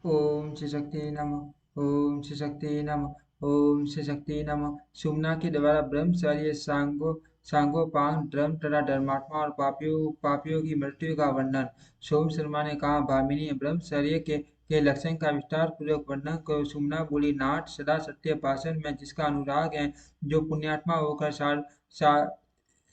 ओम श्री शक्ति नमः। ओम श्री शक्ति नमः। ओम श्री शक्ति नमः। सुमना के द्वारा ब्रह्मचर्य सांगोपांग धर्म तथा धर्मात्मा और पापियों पापियों की मृत्यु का वर्णन। सोम शर्मा ने कहा, भामिनी, ब्रह्मचर्य के लक्षण का विस्तार पूर्वक वर्णन करो। सुमना बोली, नाट सदा सत्य भाषण में जिसका अनुराग है, जो पुण्यात्मा होकर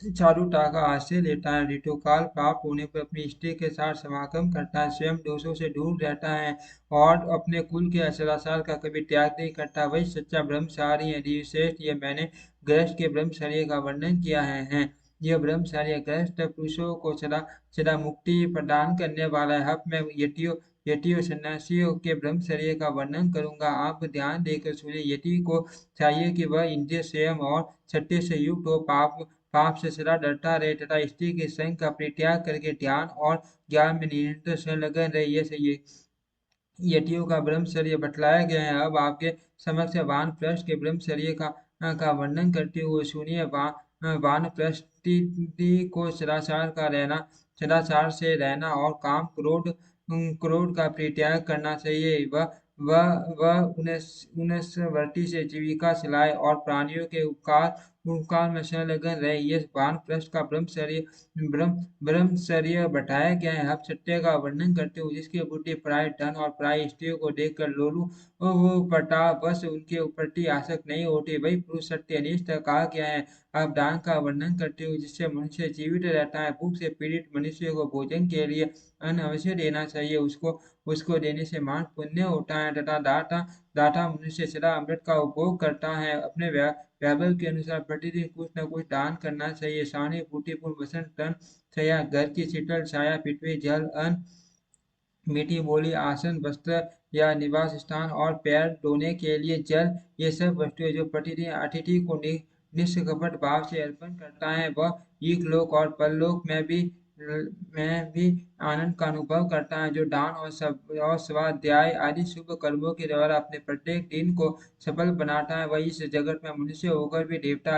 चारुता का आश्रय लेता है, ऋतुकाल प्राप्त होने पर अपनी स्त्री के साथ समागम करता है, स्वयं दोषों से दूर रहता है और अपने कुल के सदाचार का कभी त्याग नहीं करता, वही सच्चा ब्रह्मचारी है। दिव्यश्रेष्ठ, ये मैंने गृहस्थ के ब्रह्मचर्य का वर्णन किया है। यह ब्रह्मचर्य गृहस्थ पुरुषों को सदा सदा मुक्ति प्रदान करने वाला है। अब मैं यतियों सन्यासियों के ब्रह्मचर्य का वर्णन करूंगा। आप ध्यान देकर सुनिए। यति को चाहिए कि वह इंद्रिय संयम और सत्य से युक्त हो, पाप से सदा डरता रहे तथा स्त्री के संग का परित्याग करके ध्यान और ज्ञान में निरंतर संलग्न रहे। ये सही यतियों का ब्रह्मचर्य बतलाया गया है। अब आपके समक्ष वानप्रस्थ के ब्रह्मचर्य का वर्णन करते हुए सुनिए। वानप्रस्थ को सदाचार का रहना, सदाचार से रहना और काम क्रोध का परित्याग करना चाहिए। वह उनस्वर्ती से जीविका चलाए और प्राणियों के उपकार में संलग्न रहे। ये वानप्रस्थ का ब्रह्मचर्य बताया गया है। अब सत्य का वर्णन करते हुए, जिसकी बुद्धि प्राय धन और प्राय स्त्रियों को देखकर लोलू वो प्रताप बस उनके प्रति आसक्त नहीं होते, वही पुरुष सत्यनिष्ठ कहा गया है। अब दान का वर्णन करते हुए, जिससे मनुष्य जीवित रहता है, भूख से पीड़ित मनुष्य को भोजन के लिए अन्न अवश्य देना चाहिए। उसको उसको देने से मान पुण्य होता है तथा दाता दाता मनुष्य सदा अमृत का उपभोग करता है। अपने वैभव के अनुसार प्रतिदिन कुछ न कुछ दान करना चाहिए। सहानुभूतिपूर्ण वसन, तन, छाया, घर की शीतल छाया, पृथ्वी, जल, अन्न, मीठी बोली, आसन, वस्त्र या निवास स्थान और पैर धोने के लिए जल, ये सब वस्तुएं जो प्रतिदिन अतिथि को निष्कपट भाव से अर्पण करता है, वह इहलोक और परलोक में भी आनंद का अनुभव करता है। जो दान और स्वाध्याय आदि शुभ कर्मों के द्वारा अपने प्रत्येक दिन को सफल बनाता है, वही इस जगत में मनुष्य होकर भी देवता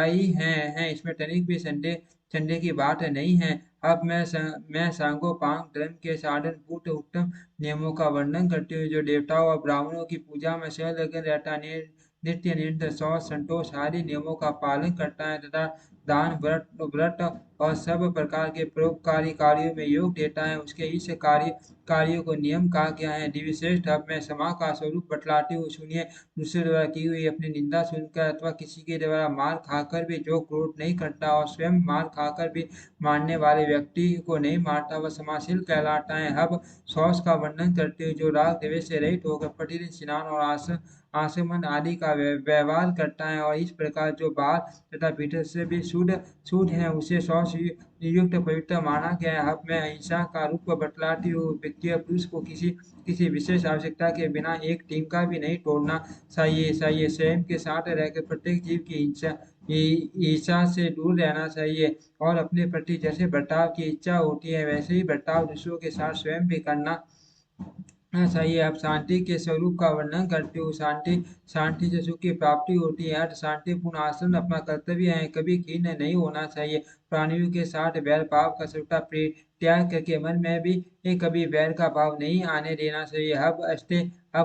ही हैं। इसमें तनिक भी संदेह की बात नहीं है। अब मैं सांगोपांग धर्म के साधन पूर्ण उत्तम नियमों का वर्णन करते हुए, जो देवताओं और ब्राह्मणों की पूजा में संलग्न रहता, नित्य निरंतर शौच संतोष आदि नियमों का पालन करता है तथा दान व्रत और सब प्रकार के परोपकारी कार्यों में योग देता है, उसके इस कार्यों को नियम कहा गया है। दिव्यश्रेष्ठ, अब मैं क्षमा का स्वरूप बतलाती हूँ, सुनिए। दूसरे द्वारा की हुई अपनी निंदा सुनकर अथवा किसी के द्वारा मार खाकर भी जो क्रोध नहीं करता और स्वयं मार खाकर भी मारने वाले व्यक्ति को नहीं मारता, वह क्षमाशील कहलाता है। अब सौच का वर्णन करते हुए, जो राग द्वेष से रहित होकर प्रतिदिन स्नान और आचमन आदि का व्यवहार करता है और इस प्रकार जो बाहर तथा भीतर से भी शुद्ध शुद्ध है, उसे शौच युक्त पवित्र माना गया है। अब मैं अहिंसा का रूप बतलाती हूँ। व्यक्ति या पुरुष को किसी किसी विशेष आवश्यकता के बिना एक टीम का भी नहीं तोड़ना चाहिए। स्वयं के साथ रहकर प्रत्येक जीव की ईर्ष्या से दूर रहना चाहिए और अपने प्रति जैसे बर्ताव की इच्छा होती है, वैसे ही बर्ताव दूसरों के साथ स्वयं भी करना चाहिए। अब शांति के स्वरूप का वर्णन करते हो। शांति शांति से सुख की प्राप्ति होती है। अर्थ, शांतिपूर्ण आचरण अपना कर्तव्य है, कभी खीन नहीं होना चाहिए। प्राणियों के साथ बैर भाव का सबका त्याग करके मन में भी कभी बैर का भाव नहीं आने देना चाहिए। अब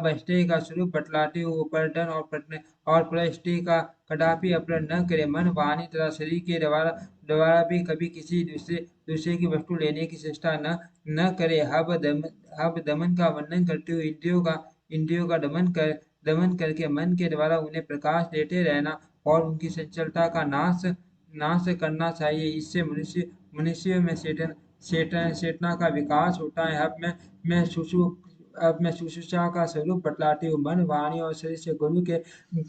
अष्टे का स्वरूप बतलाते हो। पर्यटन और प्रष्टि का कदापि अपहरण न करे। मन, वाणी तथा शरीर के द्वारा भी कभी किसी दूसरे की वस्तु लेने की चेष्टा न करे। अब दमन का वर्णन करते हुए, इंद्रियों का दमन करके मन के द्वारा उन्हें प्रकाश देते रहना और उनकी चंचलता का नाश करना चाहिए। इससे मनुष्य में चेतना का विकास होता है। मैं सुषु अब मैं सुश्रूषा का स्वरूप बतलाती हूँ। मन, वाणी और शरीर से गुरु के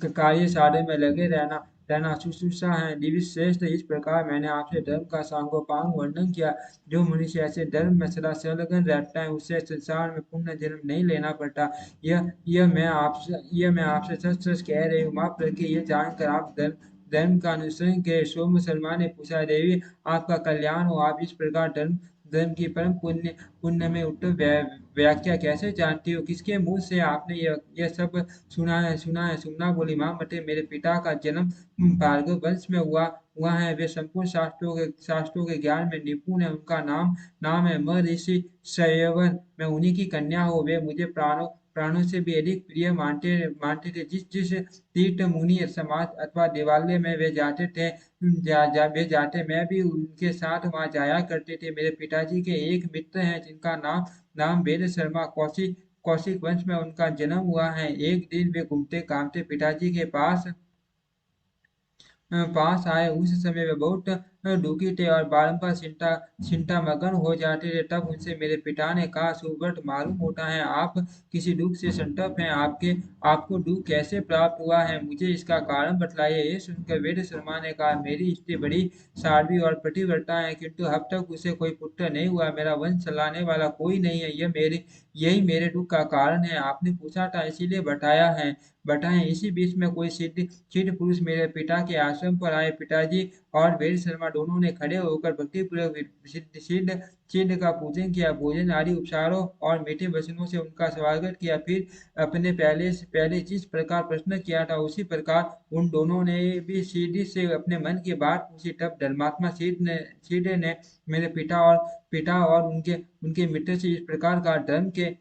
कार्य साधन में लगे रहना शुश्रूषा है। दिव्य श्रेष्ठ, इस प्रकार मैंने आपसे धर्म का सांगोपांग वर्णन किया। जो मनुष्य ऐसे धर्म में सदा संलग्न रहता है, उसे संसार में पुनः जन्म नहीं लेना पड़ता। यह मैं आपसे सच सच कह रही हूँ। माफ करके ये जानकर आप धर्म का अनुसरण के। सो मुसलमान ने पूछा, देवी, आपका कल्याण हो, आप इस प्रकार धर्म धर्म की परम पुण्य में उत्तम व्याख्या कैसे जानती हो? किसके मुंह से आपने यह सब सुना है? सुमना बोली, माँ मते, मेरे पिता का जन्म भार्गव वंश में हुआ है। वे संपूर्ण शास्त्रों के ज्ञान में निपुण है। उनका नाम नाम है महर्षि संयवन। मैं उन्हीं की कन्या हूँ। वे मुझे प्राणों प्राणों से भी अधिक प्रिय मानते मानते थे। जिस जिस तीर्थ मुनि समाज अथवा देवालय में वे जाते थे, वे जाते, मैं भी उनके साथ वहां जाया करते थे। मेरे पिताजी के एक मित्र हैं जिनका नाम नाम वेद शर्मा, कौशिक कौशिक वंश में उनका जन्म हुआ है। एक दिन वे घूमते घामते पिताजी के पास आए। उस समय वे बहुत दुखी थे और बारंबार चिंता चिंता मगन हो जाते थे। तब उनसे मेरे पिता ने कहा, सुब्रत, मालूम होता है आप किसी दुख से संतप्त हैं। आपको दुख कैसे प्राप्त हुआ है, मुझे इसका कारण बतलाइए। ये सुनकर वेद शर्मा ने कहा, मेरी स्त्री बड़ी साध्वी और पतिव्रता है, किंतु अब तक उसे कोई पुत्र नहीं हुआ। मेरा वंश चलाने वाला कोई नहीं है। यही मेरे दुख का कारण है। आपने पूछा था इसीलिए बताएं। इसी बीच में कोई सिद्ध पुरुष मेरे पिता के आश्रम पर आए। पिताजी और वीर शर्मा दोनों ने खड़े होकर भक्तिपूर्वक सिद्ध सिद्ध सिद्ध का पूजन किया। भोजन आदि उपचारों और मीठे वचनों से उनका स्वागत किया। फिर अपने पहले जिस प्रकार प्रश्न किया था उसी प्रकार उन दोनों ने भी सीधी से अपने मन की बात पूछी। तब धर्मात्मा सिद्ध ने मेरे पिता और उनके उनके मित्र से इस प्रकार का धर्म के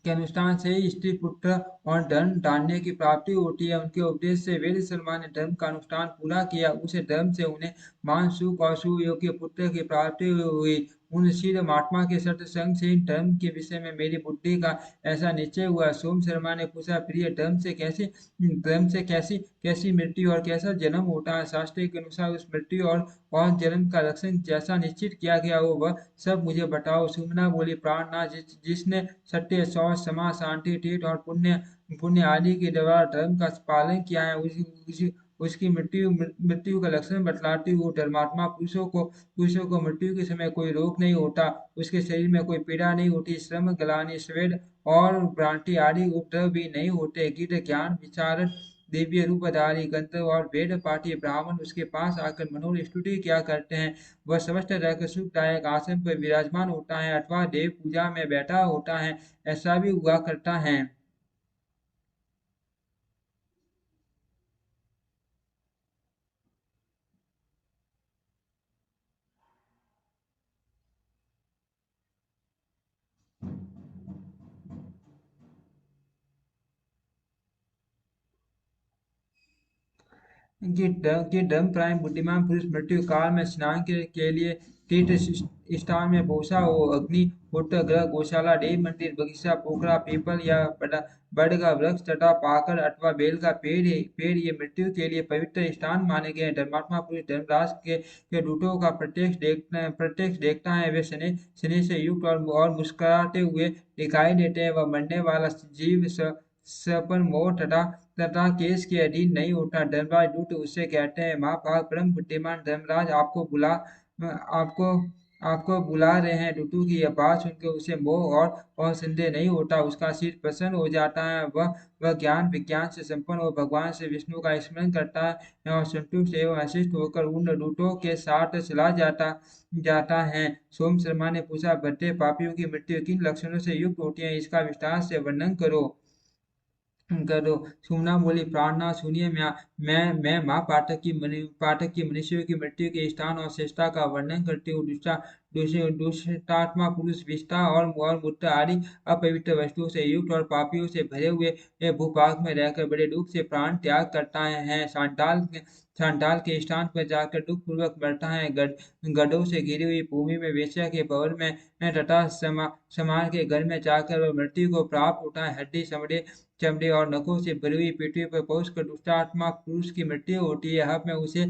अनुष्ठान से ही स्त्री पुत्र और धन धान्य की प्राप्ति होती है। उनके उपदेश से वीर सलमान ने धर्म का अनुष्ठान पूरा किया। उसे धर्म से उन्हें मान सुख और सुयोग्य पुत्र की प्राप्ति हुई। उन शील महात्मा के सत्संग से इन धर्म के विषय में मेरी बुद्धि का ऐसा निश्चय हुआ। सोम शर्मा ने पूछा, प्रिय, धर्म से कैसी कैसी मृत्यु और कैसा जन्म होता है? शास्त्र के अनुसार उस मृत्यु और जन्म का लक्षण जैसा निश्चित किया गया हो वह सब मुझे बताओ। सुमना बोली, प्राणनाथ, जिसने सत्य, शौच, क्षमा, शांति, तीर्थ और पुण्य पुण्य आदि के द्वारा धर्म का पालन किया है, उसकी मृत्यु का लक्षण बतलाती हूँ। धर्मात्मा पुरुषों को मृत्यु के समय कोई रोग नहीं होता। उसके शरीर में कोई पीड़ा नहीं होती। श्रम, ग्लानि, स्वेद और भ्रांति आदि उपद्रव भी नहीं होते। गीत ज्ञान विचारक दिव्य रूपधारी गंधर्व और वेद पाठी ब्राह्मण उसके पास आकर मनोर स्तुति किया करते हैं। वह समस्त रहकर सुखदायक आसन पर विराजमान होता है अथवा देव पूजा में बैठा होता है, ऐसा भी हुआ करता है। कि धर्म प्राण बुद्धिमान पुरुष मृत्यु काल में स्नान के लिए तीर्थ स्थान में पहुंचा हो। अग्नि होत्र, ग्रह, गौशाला, देव मंदिर, बगीचा, पोखरा, पीपल या बड़ का वृक्ष तथा पाकड़ अथवा बेल का पेड़ ये मृत्यु के लिए पवित्र स्थान माने गए हैं। धर्मात्मा पुरुष धर्मराज के दूतों का प्रत्यक्ष देखता है। वे शनि शनि से युक्त और मुस्कुराते हुए दिखाई देते हैं। वह मरने वाला जीव सपन मोह तथा केस के अधीन नहीं होता। धर्मराज दूत उससे कहते हैं, महाभाग परम बुद्धिमान धर्मराज, आपको आपको बुला रहे हैं। दूतों की यह बात सुनकर उसे मोह और संदेह नहीं होता। उसका सिर प्रसन्न हो जाता है। वह ज्ञान विज्ञान से संपन्न हो भगवान से विष्णु का स्मरण करता है और संतुष्ट एवं आशिष्ट होकर उन दूतों के साथ चला जाता है। सोम शर्मा ने पूछा, बद्दे पापियों की मृत्यु किन लक्षणों से युक्त होती है, इसका विस्तार से वर्णन करो। करो। सुमना बोली, प्राणनाथ, सुनिए, मैं माँ पाठक की मनुष्यों की मृत्यु के स्थान और श्रेष्ठता का वर्णन करती हूँ। दुष्टात्मा पुरुष विष्ठा और मूत्र आदि अपवित्र वस्तुओं से युक्त और पापियों से भरे हुए ये भूभाग में रहकर बड़े दुख से प्राण त्याग करता है। सांडाल के स्थान पर जाकर दुख पूर्वक मरता है। गड्ढों से घिरी हुई भूमि में वेश्या के भवन में तथा समार के घर में जाकर वह मृत्यु को प्राप्त होता है। हड्डी चमड़े और नखों से भरी हुई पृथ्वी पर पहुंचकर दुष्टात्मा पुरुष की मृत्यु होती है। अब मैं उसे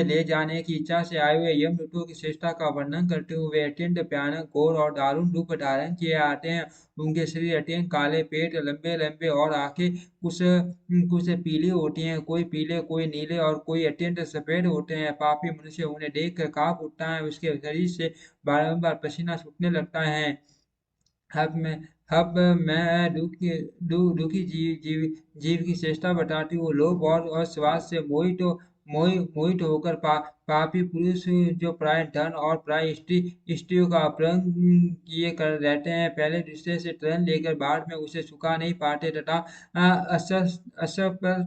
ले जाने की इच्छा से आए हुए यमदूतों की श्रेष्ठता का वर्णन करते हुए अत्यंत भयानक, घोर और दारुण रूप धारण किए आते हैं। उनके शरीर अत्यंत काले, पेट लंबे लंबे और आंखें कुछ कुछ पीली होती हैं। कोई पीले, कोई नीले और कोई अत्यंत सफेद होते हैं। पापी मनुष्य उन्हें देख कर कांप उठता है। उसके शरीर से बारंबार पसीना छूटने लगता है। अब मैं अब मैं दुखी जीव की चेष्टा बताती हूँ। लोभ और स्वाद से मोहित होकर पापी पुरुष जो प्राय धन और प्राय स्त्रियों का अपहरण किए कर रहते हैं, पहले दूसरे से तृण लेकर बाद में उसे चुका नहीं पाते तथा असफल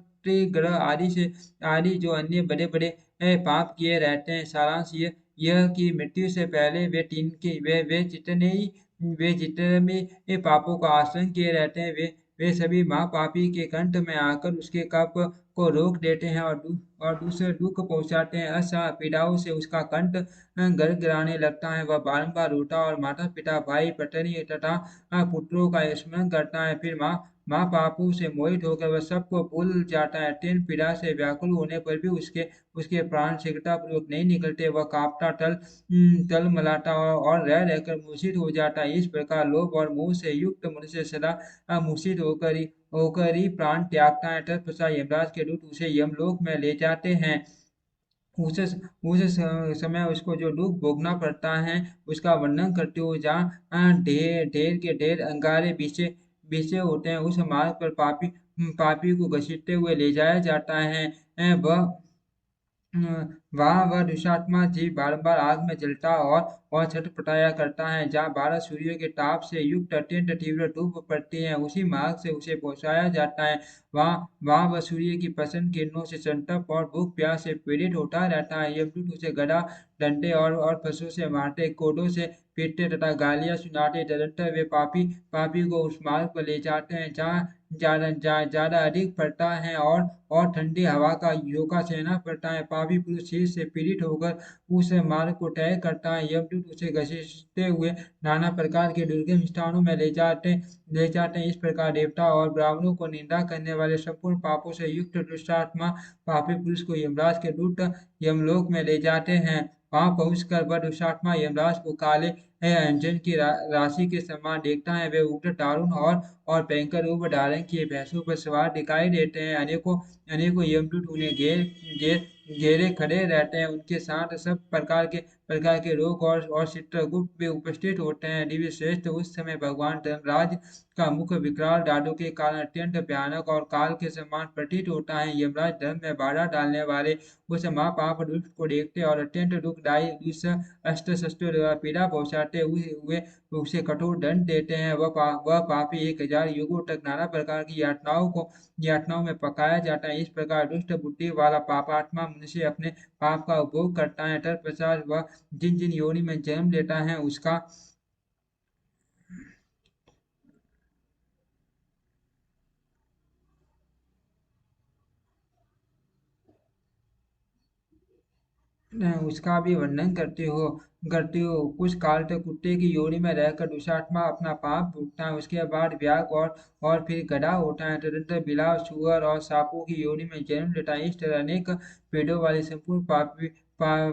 ग्रह आदि जो अन्य बड़े बड़े पाप किए रहते हैं। सारांश यह कि मृत्यु से पहले वे जितने भी ये पापों का आचरण किए रहते हैं, वे सभी महापापी के कंठ में आकर उसके कप को रोक देते हैं और दूसरे दुख पहुंचाते हैं। असह्य पीड़ाओं से उसका कंठ गड़गड़ाने लगता है। वह बारंबार रोता और माता पिता भाई पत्नी तथा पुत्रों का स्मरण करता है। फिर माँ पापों से मोहित होकर वह सबको भूल जाता है। अत्यंत पीड़ा से व्याकुल होने पर भी उसके उसके प्राण शीघ्रतापूर्वक नहीं निकलते। वह कांपता तलमलाता और रह रहकर मूर्छित हो जाता है। इस प्रकार लोभ और मोह से युक्त मनुष्य सदा मूर्छित होकर ही प्राण त्यागता है। तत्पश्चात यमराज के दूत उसे यमलोक में ले जाते हैं। उस समय उसको जो दुख भोगना पड़ता है उसका वर्णन करते हुए जहाँ ढेर ढेर के ढेर अंगारे बिछे बिछे होते हैं, उस मार्ग पर पापी को घसीटते हुए ले जाया जाता है। वह वहाँ वह दुष्टात्मा जीव बार बार आग में जलता और छटपटाया करता है। जहाँ 12 सूर्यों के ताप से युक्त अत्यंत तीव्र धूप पड़ती है, उसी मार्ग से उसे पहुंचाया जाता है। वहाँ वह सूर्य की प्रसन्न किरणों से संतप्त और भूख प्यास से पीड़ित होता रहता है। यमदूत उसे गदा डंडे और पशु से मारते, कोड़ों से पीटते तथा गालियां सुनाते। तदंतर वे पापी को उस मार्ग पर ले जाते हैं जहाँ ज्यादा अधिक पड़ता है और ठंडी हवा का झोंका सहना पड़ता है। पापी पुरुष शीत से पीड़ित होकर उस मार्ग को तय करता है। यमदूत उसे घसीटते हुए नाना प्रकार के दुर्गम स्थानों में ले जाते हैं। इस प्रकार देवता और ब्राह्मणों को निंदा करने वाले संपूर्ण पापों से युक्त दुष्टात्मा पापी पुरुष को यमराज के दूत यमलोक में ले जाते हैं। वहां पहुंचकर वह दुष्टात्मा यमराज को काले अंजन की राशि के समान देखता है। वे उग्र दारुण और भयंकर रूप धारण किए भैंसों पर सवार दिखाई देते हैं। अनेकों अनेकों यमदूत उन्हें घेर घेरे खड़े रहते हैं। उनके साथ सब प्रकार के रोग और चित्रगुप्त भी उपस्थित होते हैं। दिव्य श्रेष्ठ उस समय भगवान धर्मराज का मुख विकराल दांतों के कारण अत्यंत भयानक और काल के समान प्रतीत होता है। यमराज धर्म में बाधा डालने वाले उस महापाप दुष्ट को देखते और अत्यंत दुखदायी इस अस्त्र शस्त्रों द्वारा पीड़ा पहुंचाते हुए उसे कठोर दंड देते हैं। वह पापी 1000 युगों तक नाना प्रकार की यातनाओं में पकाया जाता है। इस प्रकार दुष्ट बुद्धि वाला पापात्मा मनुष्य अपने पाप का उपभोग करता है। तत्पश्चात वह जिन जिन योनि में जन्म लेता है उसका उसका भी वर्णन करते हो। कुछ काल तक कुत्ते की योनि में रहकर दुष्टात्मा अपना पाप भोगता है। उसके बाद व्याग और फिर गधा होता है। तदंतर बिलाव सुअर और सांपों की योनि में जन्म लेता है। इस तरह अनेक पेड़ों वाले संपूर्ण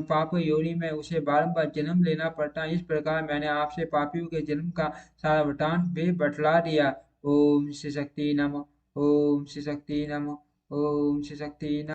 पाप योनि में उसे बारंबार जन्म लेना पड़ता है। इस प्रकार मैंने आपसे पापियों के जन्म का सारा वृतांत भी बतला दिया। ओम श्री शक्ति नमः। ओम श्री शक्ति नमः। ओम श्री शक्ति नमः।